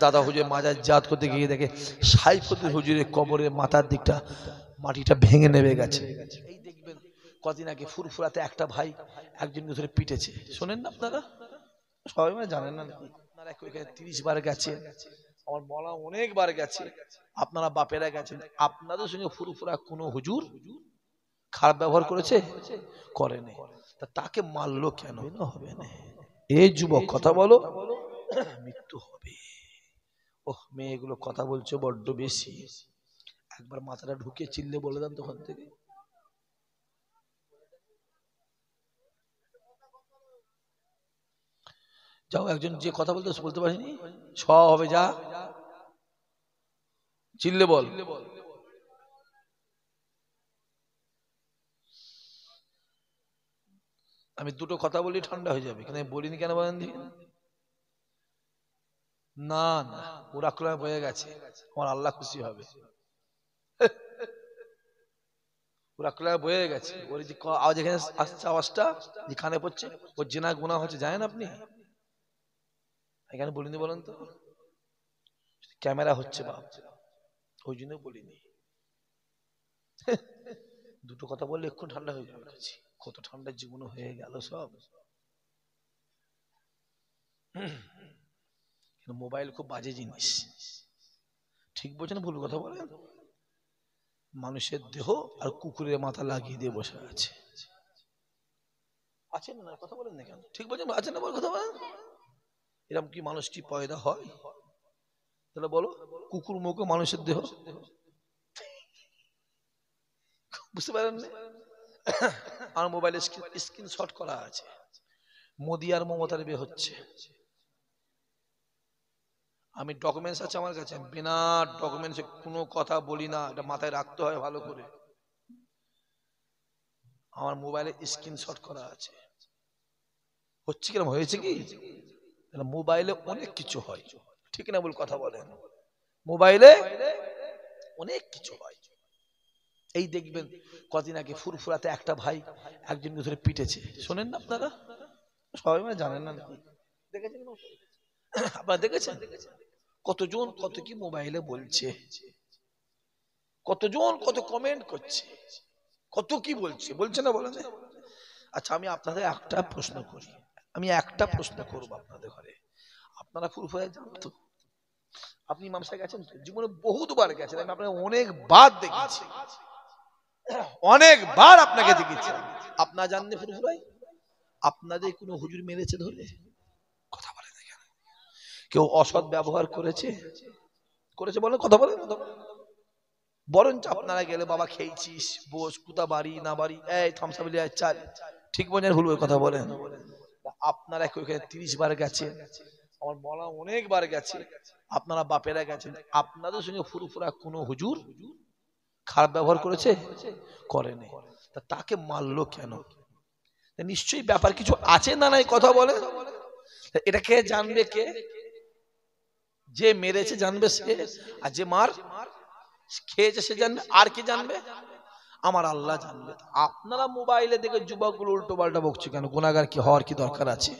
দাদা হুজুর মাজার জাত করতে গিয়ে দেখে সাইফুদ্দিন হুজুরের কবরের মাথার দিকটা মাটিটা ভেঙে নেমে গেছে। এই দেখবেন কদিন আগে ফুরফুরাতে একটা ভাই একজনকে ধরে পিটেছে, শোনেন না আপনারা? সবাই মানে জানেন না নাকি? আপনারা ওইখানে 30 বার গেছে, আমার বলা অনেকবার গেছে, আপনারা বাপেরা গেছেন, আপনাদের সঙ্গে ফুরফুরা কোনো হুজুর খারাপ ব্যবহার করেছে? করেনি। তা তাকে মারলো কেন? হবে না। এই যুবক কথা বলো, মৃত্যু হবে। ওহ মেয়েগুলো কথা বলছো বড্ড বেশি, একবার মাথাটা ঢুকিয়ে চিল্লে বলে দেন তখন থেকে। যাও, একজন যে কথা বলতে বলতে পারিনি, সব হবে, যা চিল্লে বল। আমি দুটো কথা বলি ঠান্ডা হয়ে যাবে, কিন্তু আমি বলিনি কেন বলেন? না না, ওরা ক্রয় হয়ে গেছে, আমার আল্লাহ খুশি হবে। ওরা ক্রয় বয়ে গেছে, ওর যে আওয়াজ এখানে আসছে, আওয়াজটা যে কানে পড়ছে, ওর জেনা গুনাহ হচ্ছে, জানেন আপনি? এখানে বলিনি বলেন তো, ক্যামেরা হচ্ছে বাপ, ওই জন্য বলিনি। দুটো কথা বললে একটু ঠান্ডা হয়ে যাবে, কত ঠান্ডা জীবন হয়ে গেল সব। মোবাইল খুব বাজে জিনিস, ঠিক বলছেন ভুল কথা বলেন? মানুষের দেহ আর কুকুরের মাথা লাগিয়ে দিয়ে বসে আছে, আছেন না? কথা বলেন না কেন? ঠিক বলছেন, আছেন না? কথা বলেন। এরকম কি মানুষ কি পয়দা হয়? তাহলে বলো, কুকুর মুখে মানুষের দেহ, বুঝতে পারেন না? আমার মোবাইলে স্ক্রিনশট করা আছে, মোদি আর মমতার বিয়ে হচ্ছে। আমি ডকুমেন্টস আছে আমার কাছে, বিনা ডকুমেন্টসে কোনো কথা বলি না, এটা মাথায় রাখতে হয় ভালো করে। আমার মোবাইলে স্ক্রিনশট করা আছে। হচ্ছে কিরকম হয়েছে কি, মোবাইলে অনেক কিছু হয়, ঠিক না বল? কথা বলেন, মোবাইলে অনেক কিছু হয়। এই দেখবেন কদিন আগে ফুরফুরাতে একটা ভাই একজনকে ধরে পিটেছে, শোনেন না আপনারা? সবাই মানে জানেন না নাকি? দেখেছেন আপনারা? দেখেছেন কতজন কত কি মোবাইলে বলছে, কতজন কত কমেন্ট করছে, কত কি বলছে, বলছে না বলে না? আচ্ছা আমি আপনাদের একটা প্রশ্ন করি, আমি একটা প্রশ্ন করবো আপনাদের ঘরে, আপনারা ফুরফুরায় যান তো? আপনি ইমাম সাহেব গেছেন তো? জীবনে বহুতবার গেছেন, আমি আপনাকে অনেকবার দেখেছি, অনেকবার আপনাকে দেখেছি। আপনারা জানেন ফুরফুরায় আপনাদের কোনো হুজুর মেরেছে ধরে? কথা বলে না কেন? কেউ অসৎ ব্যবহার করেছে? করেছে বলেন, কথা বলেন। বরঞ্চ আপনারা গেলে, বাবা খেয়েছিস, বস, কুতা বাড়ি না বাড়ি, এই থামসাবিলি চাল, ঠিক বলেন ভুল কথা বলেন? আপনারা ওইখানে 30 বার গেছে, আমার বলা অনেকবার গেছে, আপনারা বাপেরা গেছেন, আপনাদের সঙ্গে ফুরফুরা কোনো হুজুর খারাপ ব্যবহার করেছে? করেনি। তা তাকে মারলো কেন? নিশ্চয়ই ব্যাপার কিছু আছে না নাই? কথা বলে। এটা কে জানবে? কে যে মেরেছে জানবে সে, আর যে মার খেয়েছে সে জানবে, আর কি জানবে? আমার আল্লাহ জানবে। আপনারা মোবাইলে দেখে যুবকগুলো উল্টো পাল্টা বকছে কেন? গুনাহগার কি হওয়ার কি দরকার আছে?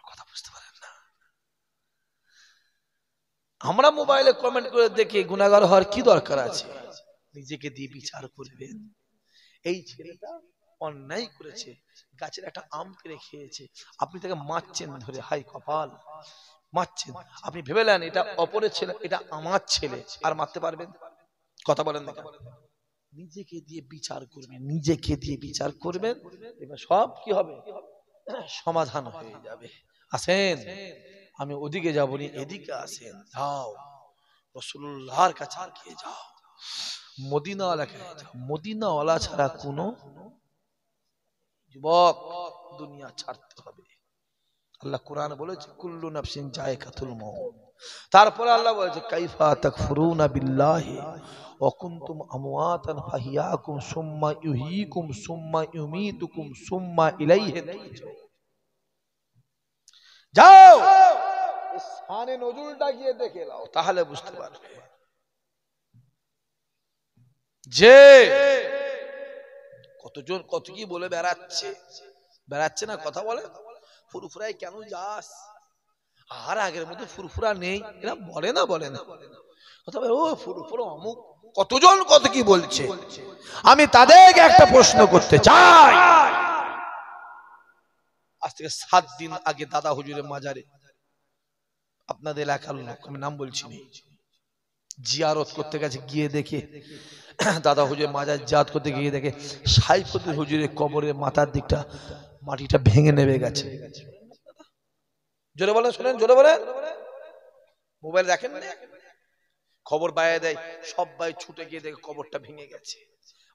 কথা বুঝতে পারেন না? আমরা মোবাইলে কমেন্ট করে দেখে গুনাহগার হওয়ার কি দরকার আছে? নিজেকে দিয়ে বিচার করবেন। এই ছেলেটা অন্যায় করেছে, গাছের একটা আম পেড়ে খেয়েছে, আপনি তাকে মারছেন ধরে, হাই কপাল, মারছেন। আপনি ভেবেলেন এটা অপরের ছেলে, এটা আমার ছেলে, আর মারতে পারবেন? কথা বলেন না? নিজেকে দিয়ে বিচার করবেন, নিজেকে দিয়ে বিচার করবেন, এবার সব কি হবে? সমাধান হয়ে যাবে। আসেন, আমি ওদিকে যাবনি, এদিকে আসেন, যাও রাসূলুল্লাহর কাছে গিয়ে যাও, মদিনাওয়ালা কাছে যাও। মদিনাওয়ালা ছাড়া কোনো যুবক দুনিয়া ছাড়তে হবে। আল্লাহ কোরআন বলেছে কুল্লু নাফসিন যায়কাতুল মউত। তারপরে আল্লাহ বলেছে কাইফা তাকফুরুনা বিল্লাহি ওয়া কুনতুম আমওয়াতান ফাহিয়াকুম সুম্মা ইউহয়িকুম সুম্মা ইউমীতুকুম সুম্মা ইলাইহি তুরজাউন। যাও শানে নজুলটা গিয়ে দেখে নাও, তাহলে বুঝতে পারবে যে কতজন কত কি বলে বেড়াচ্ছে, বেড়াচ্ছে না? কথা বলে ফুরফুরায় কেন যাস? আর আগের মতো ফুরফুরা নেই, এরা বলে না কথা বলে, ও ফুরফুরা অমুক, কতজন কত কি বলছে। আমি তাদেরকে একটা প্রশ্ন করতে চাই, আজ থেকে 7 দিন আগে দাদা হুজুরের মাজারে আপনাদের এলাকার লোক, আমি নাম বলছি না, জিয়ারত করতে গেছে, গিয়ে দেখে দাদা হুজুরের মাজার জিয়ারত করতে গিয়ে দেখে সাইফুদ্দিন হুজুরের কবরের মাথার দিকটা মাটিটা ভেঙে নেমে গেছে। জোরে বলেন, শোনেন, জোরে বলেন। মোবাইল দেখেন না, খবর বাইরে দেয়, সবাই ছুটে গিয়ে দেখে কবরটা ভেঙে গেছে,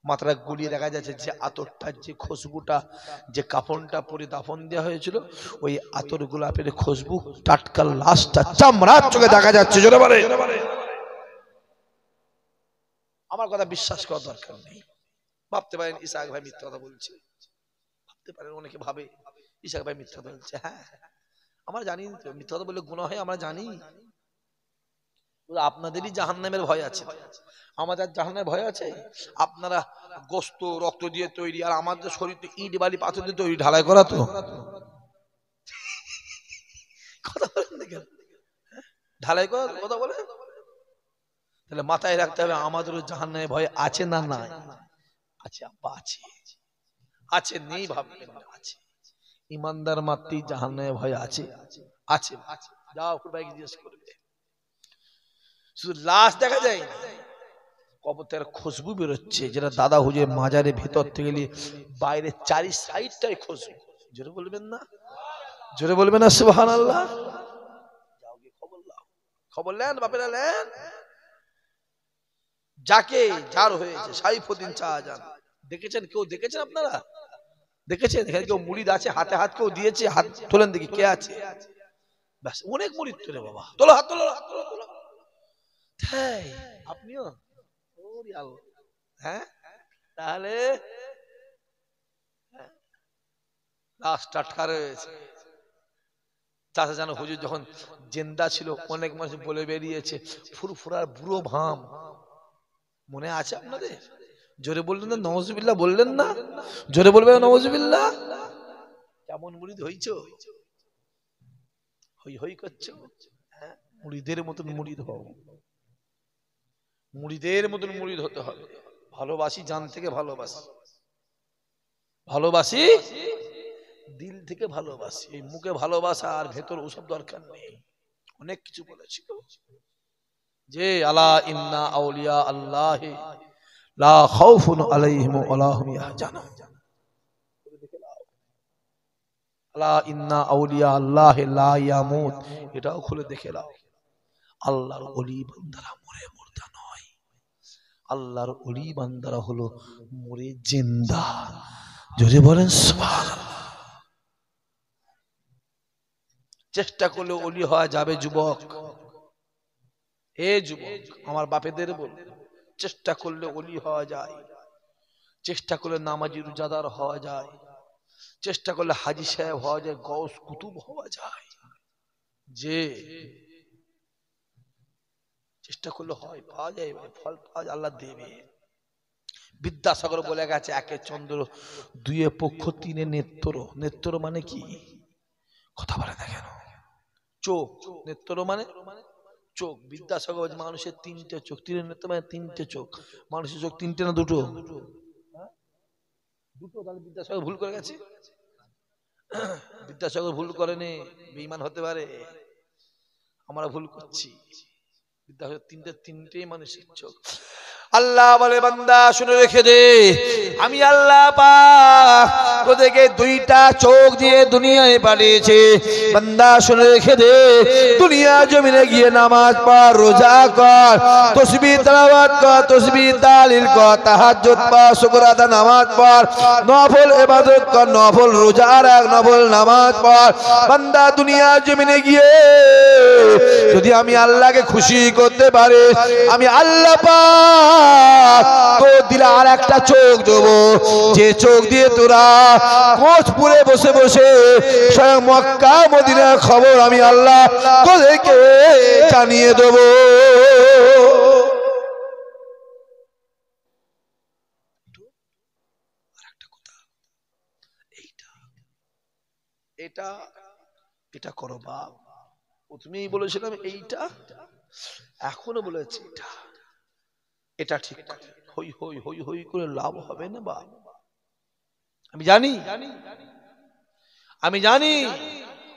মাথাটা গুলিয়ে দেখা যাচ্ছে যে আতরটার যে খুশবুটা, যে কাফনটা পরে দাফন দেওয়া হয়েছিল, ওই আতর গোলাপের খুশবু টাটকা লাশটা চামড়ার চোখে দেখা যাচ্ছে। জোরে বলে। আমার কথা বিশ্বাস করার দরকার নেই। ভাবতে পারেন ইসাক ভাই মিথ্যা কথা বলছে, ভাবতে পারেন, অনেকে ভাবে ইসাক ভাই মিথ্যা কথা বলছে। হ্যাঁ, আমরা জানি তো মিথ্যা কথা বললে গুনাহ হয়, আমরা জানি। আপনাদেরই জাহান্নামের ভয় আছে, আমাদের জাহান্নামের ভয় আছে। আপনারা গোস্ত রক্ত দিয়ে তৈরি, আর আমাদের শরীর তো ইট বালি পাথর দিয়ে তৈরি, ঢালাই করা তো। কথা বলেন না কেন? ঢালাই করা কথা বলে। তাহলে মাথায় রাখতে হবে, আমাদেরও জাহান্নামের ভয় আছে না নাই? আছে আব্বা, আছে, আছে, নেই ভাববেন না, আছে। ইমানদার মাত্রই জাহান্নামের ভয় আছে, আছে। যাও ভাইকে জিজ্ঞেস করবে, শুধু লাশ দেখা যায় না, কবর থেকে খুশবু বেরোচ্ছে, যেটা দাদা হুজুরের মাজারের ভেতর থেকে বাইরে চারি সাইডটাই খুশবু। জোরে বলবেন না, জোরে বলবেন না সুবহানাল্লাহ। যাও গিয়ে খবর নাও, খবর নেন, বাপেরা নেন। যাকে যার হয়েছে সাইফুদ্দিন শাহজাহান, দেখেছেন কেউ? দেখেছেন আপনারা? দেখেছেন এখানে কেউ মুরিদ আছে? হাতে হাত কেউ দিয়েছে? হাত তোলেন দেখি, কে আছে? ব্যাস, অনেক মুরিদ তোলে বাবা, তোলো হাত, তোলো হাত, তোলো, তোলো। হ্যাঁ, আপনিও? ওরে আল্লাহ। হ্যাঁ, তাহলে লাশটা টাটকা রয়েছে। চাচা জানো, হুজুর যখন জিন্দা ছিল, অনেক মানুষ বলে বেরিয়েছে ফুরফুরার বুড়ো ভাম, মনে আছে আপনাদের? জোরে বললেন না নওয়াজুবিল্লাহ, বললেন না? জোরে বলবেন না নওয়াজুবিল্লাহ। কেমন মুরিদ হইছো? হই হই করছো? হ্যাঁ, মুরিদের মতন মুরিদ হও, মুরিদের মতন মুরিদ হতে হবে। ভালোবাসি, জান থেকে ভালোবাসি, ভালোবাসি দিল থেকে ভালোবাসি। এই মুখে ভালোবাসা আর ভেতর ওসব দরকার নেই। অনেক কিছু বলেছিল যে আলা ইন্না আউলিয়া আল্লাহ লা খাউফুন আলাইহিম ওয়া লা হুম ইয়াহজানুন, আলা ইন্না আউলিয়া আল্লাহ লা ইয়ামুত, এটাও খুলে দেখে নাও। আল্লাহর ওলি বান্দারা মরে মুর্দা নয়, আল্লাহর ওলি বান্দারা হলো মরে জিন্দা। যদি বলেন সুবহানাল্লাহ। চেষ্টা করলে ওলি হওয়া যাবে যুবক, এ যুবক আমার বাপেদের বল, চেষ্টা করলে ওলি হওয়া যায়, চেষ্টা করলে নামাজি রোজাদার হওয়া যায়, চেষ্টা করলে হাজী সাহেব হওয়া যায়, গৌস কুতুব হওয়া যায়। যে চেষ্টা করলে হয়, পাওয়া যায়, ফল পাওয়া যায়, আল্লাহ দেবে। বিদ্যাসাগর বলে গেছে, একে চন্দ্র, দুয়ে পক্ষ, তিনে নেত্র। নেত্র মানে কি? কথা বলে না কেন? চোখ। নেত্র মানে চোখ। বিদ্যাসাগর মানুষের 3টে চোখ, তিনে নেত্র মানে 3টে চোখ। মানুষের চোখ 3টে না 2টো? দুটো। তাহলে বিদ্যাসাগর ভুল করে গেছে। বিদ্যাসাগর ভুল করেনি, বেঈমান হতে পারে, আমরা ভুল করছি। বিদ্যাসাগর তিনটেই মানুষের চোখ। আল্লাহ বলে, বান্দা শুনে রেখে দে, আমি আল্লাহ পাক তোদেরকে 2টা চোখ দিয়ে দুনিয়ায় পাঠিয়েছি। বান্দা শুনে রেখে দে, দুনিয়া জমিনে গিয়ে নামাজ পড়, রোজা কর, তাসবিহ তেলাওয়াত কর, তাসবিহ তাহলিল কর, তাহাজ্জুদ পড়, শুকর আদা নামাজ পড়, নফল ইবাদত কর, নফল রোজা রাখ, নফল নামাজ পড়। বান্দা দুনিয়া জমিনে গিয়ে যদি আমি আল্লাহকে খুশি করতে পারে, আমি আল্লাহ পাক তো দিলে আর একটা চোখ দেব, যে চোখ দিয়ে তোরা কোচপুরে বসে বসে স্বয়ং মক্কা মদিনার খবর আমি আল্লাহ তোদেরকে জানিয়ে দেব। এটা এটা করো বাপ, প্রথমেই বলেছিলাম এইটা, এখনো বলেছি এটা, এটা ঠিক হই হই হই হই করে লাভ হবে না বা। আমি জানি, আমি জানি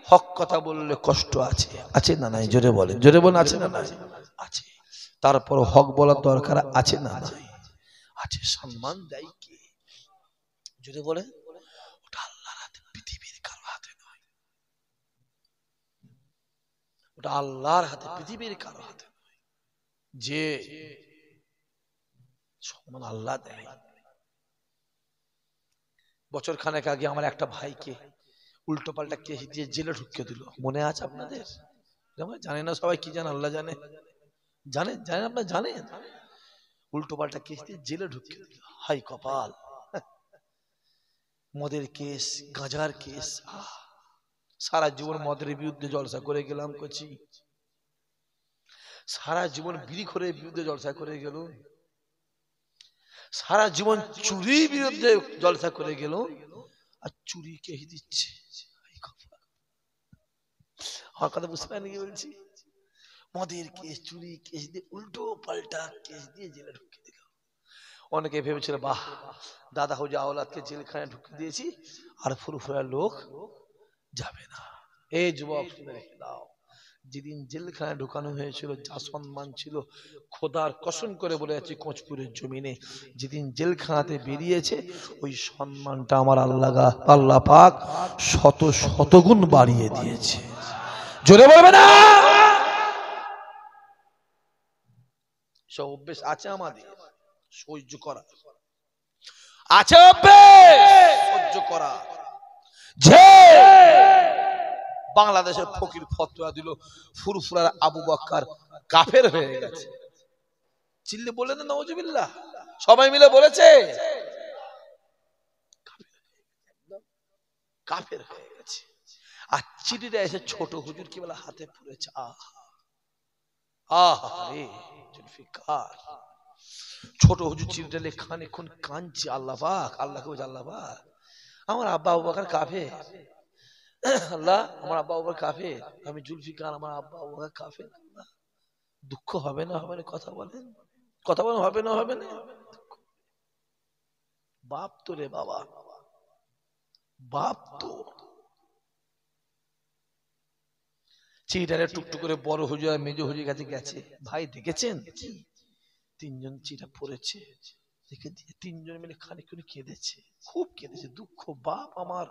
হক কথা বললে কষ্ট আছে, আছে না নাই? জোরে বলেন, জোরে বলেন, আছে না নাই? আছে। তারপর হক বলার দরকার আছে না নাই? আছে। সম্মান দেয় কে? জোরে বলেন। ওটা আল্লাহর হাতে, পৃথিবীর কারো হাতে নয়। ওটা আল্লাহর হাতে, পৃথিবীর কারো হাতে নয়। যে সম্মান আল্লাহ দেয়। বছর খানেক আগে আমার একটা ভাইকে উল্টো পাল্টা কেস দিয়ে জেলে ঢুকিয়ে দিল, মনে আছে আপনাদের? জানে না সবাই, কি জানে আল্লাহ জানে। জানেন, জানেন, আপনারা জানেন? উল্টো পাল্টা কেস দিয়ে জেলে ঢুকিয়ে দিল। হাই কপাল! মদের কেস, গাঁজার কেস, সারা জীবন মদের বিরুদ্ধে জলসা করে গেলাম কচি, সারা জীবন বিড়িখোরের বিরুদ্ধে জলসা করে গেল, সারা জীবন চুরির বিরুদ্ধে জলসা করে গেল, আর চুরি কে দিচ্ছে। আমার কথা বুঝতে পারেন কি বলছি? মদের কেস, চুরি কেস দিয়ে, উল্টো পাল্টা কেস দিয়ে জেলে ঢুকিয়ে দিল। অনেকে ভেবেছিল বাহ, দাদা হুজুর আওলাদকে জেলখানায় ঢুকিয়ে দিয়েছি, আর ফুরফুরা লোক যাবে না। এই যুবক শুনে রেখে দাও, যেদিন জেলখানায় ঢুকানো হয়েছিল, যা সম্মান ছিল, খোদার কসম করে বলে যাচ্ছি কোচপুরের জমিনে, যেদিন জেলখানাতে বেরিয়েছে, ওই সম্মানটা আমার আল্লাহ পাক শত শতগুণ বাড়িয়ে দিয়েছে। জোরে বলবে না? সব অভ্যেস আছে আমাদের সহ্য করা, আছে অভ্যেস সহ্য করা। যে বাংলাদেশের ফকির ফতোয়া দিল ফুরফুরার আবু বকর কাফের হয়ে গেছে, চিল্লে বলে না নাউজুবিল্লাহ, সবাই মিলে বলেছে কাফের হয়ে গেছে। আর চিঠিটা এসে ছোট হুজুর কি বলে হাতে পড়েছে। আহারে জুলফিকার, ছোট হুজুর চিঠিটা লেখা খানিকক্ষণ কাঁদছে। আল্লাহ পাক, আল্লাহকে বলছে আল্লাহ পাক, আমার আব্বা আবু বকর কাফের, আল্লাহ আমার আব্বা আবু বকর কাফের, আমি জুলফিকার, আমার আব্বা আবু বকর কাফের। দুঃখ হবে না হবে না? কথা বলেন, কথা বলেন, হবে না হবে না? বাপ তো রে বাবা, বাপ তো। চিঠিটা টুকটুক করে বড় হুজুর আর মেজ হুজুর কাছে গেছে, ভাই দেখেছেন কি? তিনজন চিঠা পড়েছে, দেখে দিয়ে তিনজন মিলে খানিকক্ষণ কেঁদেছে, খুব কেঁদেছে, দুঃখ। বাপ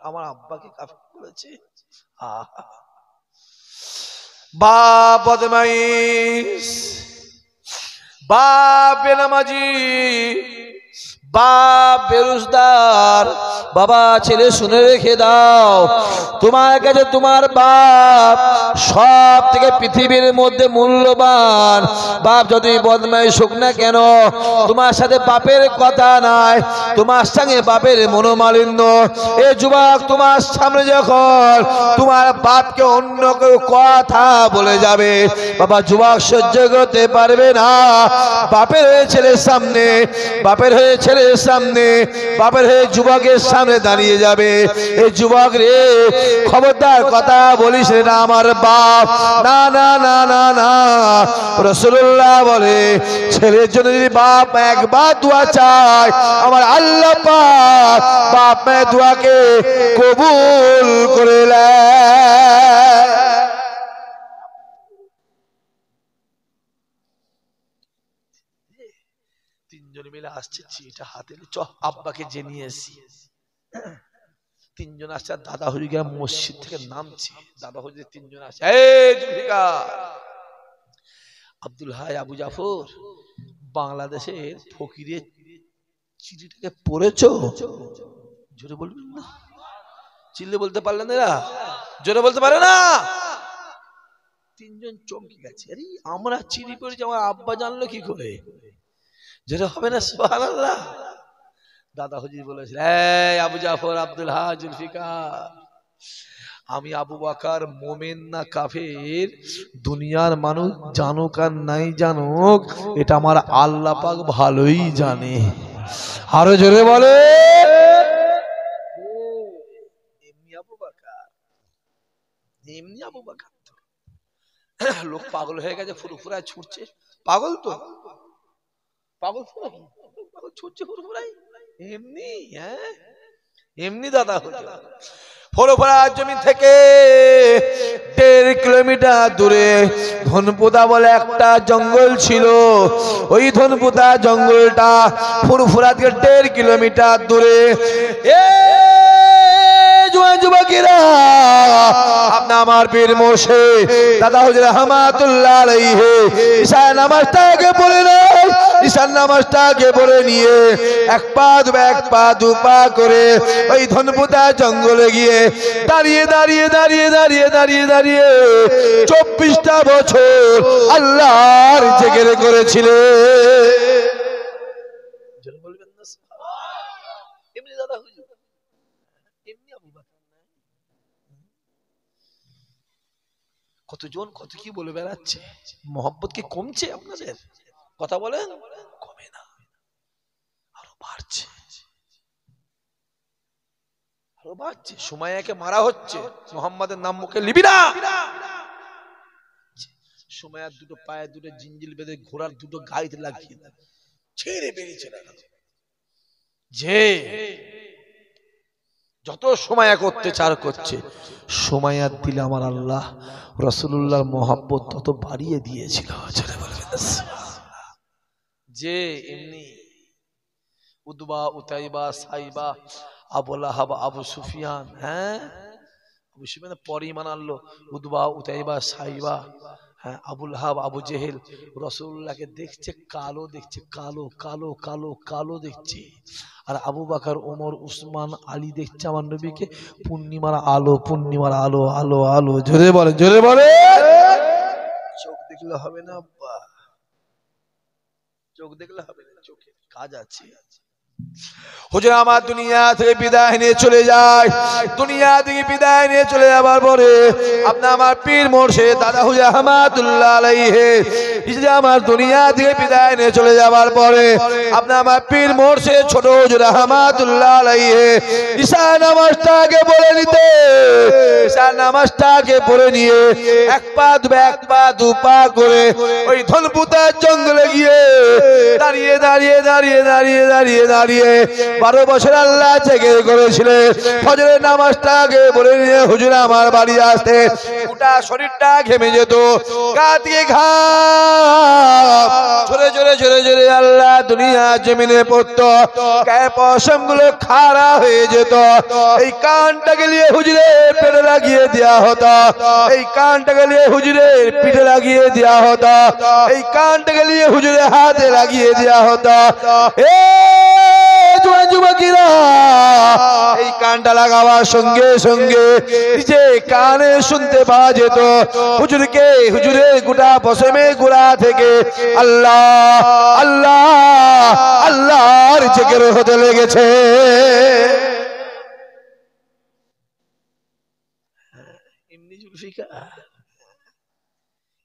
আমার আব্বাকে কাফের বলেছে। আহা, বাপ বদমাইশ, বাপ বেনামাজি, বাপ বেরোজগার। বাবা ছেলে শুনে রেখে দাও, তোমার কাছে তোমার বাপ সব থেকে পৃথিবীর মধ্যে মূল্যবান। বাপ যদি বদমাইশ হোক না কেন, তোমার সাথে বাপের কথা নাই, তোমার সঙ্গে বাপের মনোমালিন্য। এ যুবক, তোমার সামনে যখন তোমার বাপকে অন্য কেউ কথা বলে যাবে, বাবা যুবক সহ্য করতে পারবে না। বাপের হয়ে ছেলের সামনে, বাপের হয়ে ছেলের সামনে, বাপের হয়ে যুবকের সামনে দাঁড়িয়ে যাবে। এই যুবক রে, খবরদার কথা বলিস না আমার বাপ, না না না না না। রাসূলুল্লাহ বলে, ছেলের জন্য যদি বাপ একবার দোয়া চায়, আমার আল্লাহ পাক বাপ মায়ের দোয়াকে কবুল করে নেয়। তিনজন মিলে আসছে, চিঠিটা হাতে চ আব্বাকে জেনিয়ে এসি। তিনজন আসছে, দাদা হুজুর মসজিদ থেকে নামছে, দাদা হুজুর তিনজন আসছে। আব্দুল হাই, আবু জাফর, বাংলাদেশের ফকিরের চিঠিটাকে পড়েছো? জোরে বলবেন না, চিল্লে বলতে পারলেন এরা, জোরে বলতে পারে না। তিনজন চমকে গেছে, আরে আমরা চিঠি পড়েছি, আমার আব্বা জানলো কি করে? যেটা হবে না সুবহানাল্লাহ। দাদা হুজুর বলেছিল, এই আবু জাফর, আব্দুল হাই, জুলফিকার, আমি আবু বকর মুমিন না কাফের, দুনিয়ার মানুষ জানুক আর নাই জানুক, এটা আমার আল্লাহ পাক ভালোই জানে। আরো জোরে বলে, এমনি আবু বকর, এমনি আবু বকর। লোক পাগল হয়ে গেছে, ফুরফুরায় ছুটছে। পাগল তো, পাগল তো নাকি, পাগল ছুটছে ফুরফুরায় এমনি। হ্যাঁ এমনি দাদা হুজুর ফুরফুরা জমি থেকে 1.5 কিলোমিটার দূরে ধনপুদা বলে একটা জঙ্গল ছিল। ওই ধনপুদা জঙ্গলটা ফুরফুরা থেকে 1.5 কিলোমিটার দূরে। যুবকেরা, আপনি আমার পীর মুর্শিদ দাদা হুজুর রহমাতুল্লাহ আলাইহি ঈশা নামাজটাকে পড়ে নেন। ঈশার নামাজটাকে পড়ে নিয়ে এক পা দু পা করে ওই ধনপুতা জঙ্গলে গিয়ে দাঁড়িয়ে দাঁড়িয়ে দাঁড়িয়ে দাঁড়িয়ে দাঁড়িয়ে দাঁড়িয়ে 24টা বছর আল্লাহর জিকির করেছিলেন। বলবেন না এমনি দাদা হুজুর, এমনি আবু বকর। কতজন কত কি বলে বেড়াচ্ছে, মহব্বত কি কমছে আপনাদের? কথা বলেন, কমে না, আরো বাড়ছে, আরো বাড়ছে। সুমাইয়াকে মারা হচ্ছে, মুহাম্মাদের নাম মুখে নিবি না। সুমাইয়ার দুটো পায়ে দুটো জিঞ্জিল বেঁধে ঘোড়ার দুটো গাইতে লাগিয়ে ছেড়ে বেরিয়েছে না। যে যত সুমাইয়া অত্যাচার করছে, সুমাইয়ার দিলে আমার আল্লাহ রাসূলুল্লাহর মহব্বত তত বাড়িয়ে দিয়েছিল। যে এমনি উতবা উতাইবা সাইবা আবু লাহাব আবু সুফিয়ান, হ্যাঁ আবু সুফিয়ান পরে ঈমান আনলো। উতবা উতাইবা সাইবা, হ্যাঁ আবু লাহাব আবু জেহেল রাসূলুল্লাহকে দেখছে কালো, দেখছে কালো কালো কালো কালো দেখছে। আর আবু বকর ওমর উসমান আলী দেখছে আমার নবীকে পূর্ণিমার আলো, পূর্ণিমার আলো, আলো আলো। জোরে বলে, জোরে বলে। চোখ দেখলে হবে না আব্বা, চোখ দেখলে হবে না, চোখে কাজ আছে। হুজুর আমার দুনিয়া থেকে বিদায় নিয়ে চলে যায়। দুনিয়া থেকে বিদায় নিয়ে চলে যাবার পরে আপনি আমার পীর মুর্শিদ দাদা হুজুর রহমাতুল্লাহ আলাইহি আমার দুনিয়া থেকে বিদায় নিয়ে চলে যাবার পরে আপনি আমার পীর মুর্শিদ ছোট হুজুর রহমাতুল্লাহ আলাইহি ঈশা নামাজটাকে পড়ে নিতে, ঈশা নামাজটাকে পড়ে নিয়ে এক পা দু পা করে ওই ধনপুতা জঙ্গলে গিয়ে দাঁড়িয়ে দাঁড়িয়ে দাঁড়িয়ে দাঁড়িয়ে দাঁড়িয়ে দাঁড়িয়ে 12 বছর আল্লাহ জিকির করেছিলেন। ফজরের নামাজটাকে পড়ে নিয়ে হুজুর আমার বাড়ি আসতে গোটা শরীরটা ঘেমে যেত, গা থেকে ঘাম ঝরে ঝরে ঝরে ঝরে আল্লাহ দুনিয়া জমিনে পড়তো, গায়ে পশম গুলো খাড়া হয়ে যেত। এই কানটাকে নিয়ে হুজুরের পেটে লাগিয়ে দেওয়া হতো, এই কানটাকে নিয়ে হুজুরের পিঠে লাগিয়ে দেওয়া হতো, এই কানটাকে নিয়ে হুজুরের হাতে লাগিয়ে দেওয়া হতো। যুবকেরা, এই কানটা লাগাবার সঙ্গে সঙ্গে যে কানে শুনতে পাওয়া যেত হুজুরকে, হুজুরের গোটা পশমের গোড়া থেকে আল্লাহ আল্লাহ আল্লাহর জিকির হতে লেগেছে। এমনি জুলফিকার,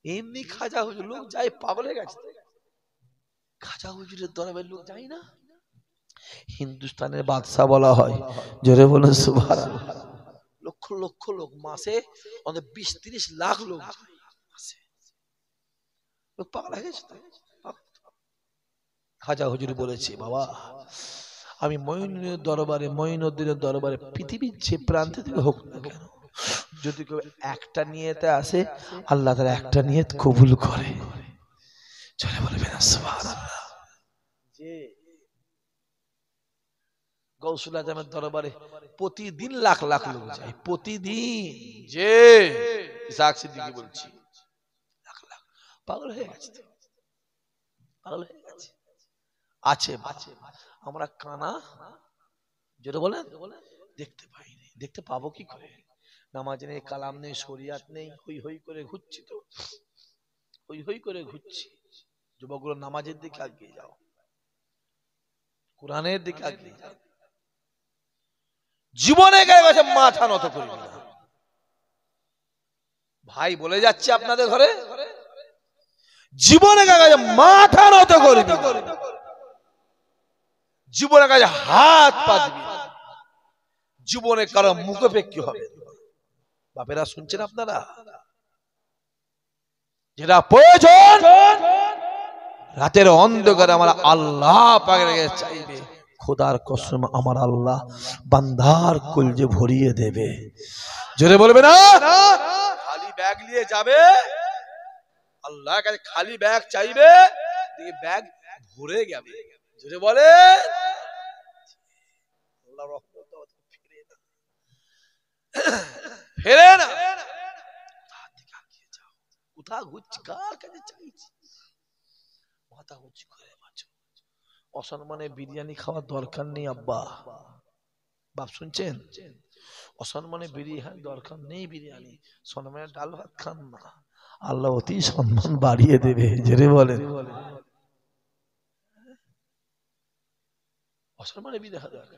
এমনি খাজা হুজুর লোক যায় পাগল হয়ে গেছে। খাজা হুজুরের দরবারে লোক যায় না। হিন্দুস্তানের বাদশা বলা হয়, জোরে বলুন সুবহানাল্লাহ। লক্ষ লক্ষ লোক, মাসে অন্তত 20-30 লাখ লোক পাগল হয়ে গেছে। খাজা হুজুর বলেছে, বাবা আমি মঈনুদ্দিনের দরবারে, মঈনুদ্দিনের দরবারে পৃথিবীর যে প্রান্তে থেকে হোক না কেন, যদি কেউ একটা নিয়তে আসে আল্লাহ তাআলা একটা নিয়ত কবুল করে। জোরে বলবেন সুবহানাল্লাহ। যে গৌসুল আজমের দরবারে প্রতিদিন লাখ লাখ লোক যায়, প্রতিদিন। যে ইসহাক সিদ্দিকী বলছি, লাখ লাখ পাগল হয়ে গেছে, পাগল হয়ে গেছে। আছে আমরা কানা, যেটা বলেন দেখতে পাইনি, দেখতে পাবো কি করে? নামাজ নেই, কালাম নেই, শরিয়াত নেই, হই হই করে ঘুরছি, তো হই হই করে ঘুরছি। যুবকগুলো নামাজের দিকে আগিয়ে যাও, কোরআনের দিকে আগিয়ে যাও। জীবনে কাছে মাথা নত করবি না ভাই, বলে যাচ্ছে আপনাদের ঘরে, জীবনে কাছে মাথা নত করবি, জীবনে কাছে হাত পাতবি, জীবনে কারো মুখোপেক্ষী হবে। বাপেরা শুনছেন আপনারা? যেটা প্রয়োজন রাতের অন্ধকারে আমার আল্লাহ পাকের কাছে চাইবে, খোদার কসম আমার আল্লাহ বান্দার কলজে ভরিয়ে দেবে। জোরে বলবে না? খালি ব্যাগ নিয়ে যাবে, আল্লাহর কাছে খালি ব্যাগ চাইবে, দেখি ব্যাগ ভরে যাবে। জোরে বলে আল্লাহ রহমত ফিরে না, ফেরে না। কোথা ঘুরছি, কার কাছে চাইছি, মাথা উঁচু করে বাঁচো। অসম্মানে বিরিয়ানি খাওয়ার দরকার নেই আব্বা, বাপ শুনছেন? অসম্মানে বিরিয়ানি দরকার নেই, বিরিয়ানি সম্মানে ডাল ভাত খান না, আল্লাহ অতি সম্মান বাড়িয়ে দেবে। জেরে বলেন অসম্মানে বিরিয়ানি